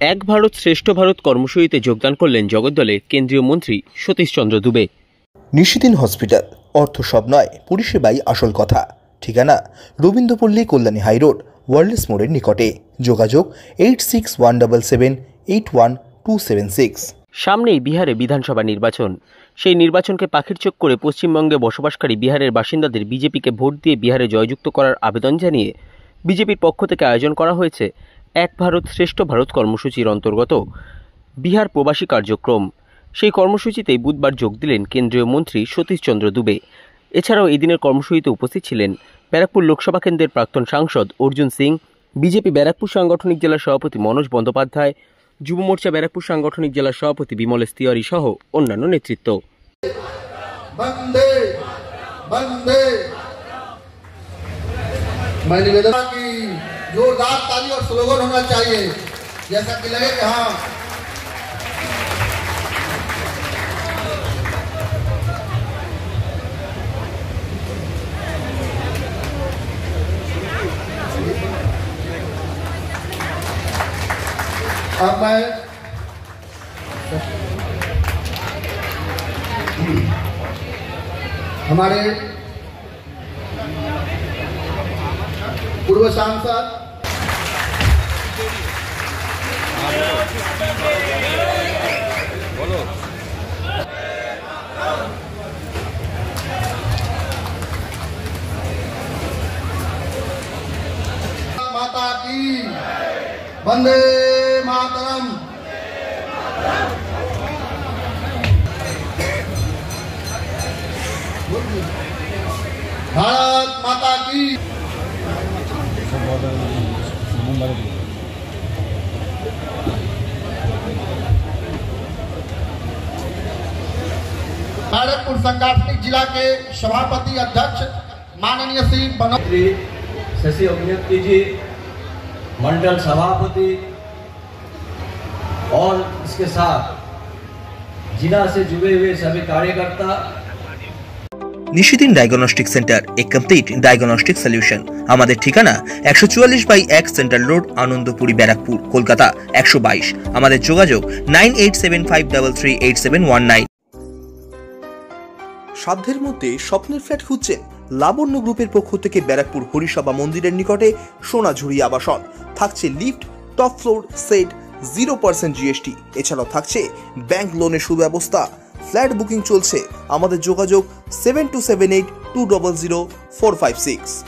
এক ভারত শ্রেষ্ঠ ভারত কর্মসূচিতে যোগদান করলেন জগদ্দলের কেন্দ্রীয় মন্ত্রী সতীশচন্দ্র দুবে। নিশিদিন হসপিটাল, অর্থ সব নয়, পরিষেবাই আসল কথা। ঠিকানা রবীন্দ্রপল্লী, কল্যাণী হাইরোড, ওয়ার্ল্ডস মোড়ের নিকটে। যোগাযোগ 8617881276। সামনেই বিহারে বিধানসভা নির্বাচন। সেই নির্বাচনকে পাখির চোখ করে পশ্চিমবঙ্গে বসবাসকারী বিহারের বাসিন্দাদের বিজেপিকে ভোট দিয়ে বিহারে জয়যুক্ত করার আবেদন জানিয়ে বিজেপির পক্ষ থেকে আয়োজন করা হয়েছে এক ভারত শ্রেষ্ঠ ভারত কর্মসূচির অন্তর্গত বিহার প্রবাসী কার্যক্রম। সেই কর্মসূচিতেই বুধবার যোগ দিলেন কেন্দ্রীয় মন্ত্রী সতীশচন্দ্র দুবে। এছাড়াও এই দিনের কর্মসূচিতে উপস্থিত ছিলেন ব্যারাকপুর লোকসভা কেন্দ্রের প্রাক্তন সাংসদ অর্জুন সিং, বিজেপি ব্যারাকপুর সাংগঠনিক জেলার সভাপতি মনোজ বন্দ্যোপাধ্যায়, যুব মোর্চা ব্যারাকপুর সাংগঠনিক জেলার সভাপতি বিমলেশ তিওয়ারি সহ অন্যান্য নেতৃত্ব। मैं निवेदन की जोरदार ताली और स्लोगन होना चाहिए, जैसा कि लगे कि हाँ अब मैं हमारे पूर्व सांसद माता की वंदे मातरम। भारत माता की। बैरकपुर सांगठनिक जिला के सभापति अध्यक्ष माननीय श्री मंत्री शशि अभियंती जी, मंडल सभापति और इसके साथ जिला से जुड़े हुए सभी कार्यकर्ता। নিশিদিন ডায়াগনস্টিক সেন্টার, এ কমপ্লিট ডায়াগনস্টিক সলিউশন। আমাদের ঠিকানা 144/1 সেন্ট্রাল রোড, আনন্দপুরি, ব্যারাকপুর, কলকাতা 122। আমাদের যোগাযোগ 9875338719। সাধ্যের মধ্যে স্বপ্নের ফ্ল্যাট খুঁজছেন? লাবণ্য গ্রুপের পক্ষ থেকে ব্যারাকপুর হরিসভা মন্দিরের নিকটে সোনাঝুরি আবাসন। থাকছে lift, top floor, set, 0% GST। এছাড়াও থাকছে ব্যাংক লোনের সুব্যবস্থা। ফ্ল্যাট বুকিং চলছে। আমাদের যোগাযোগ 7278200456।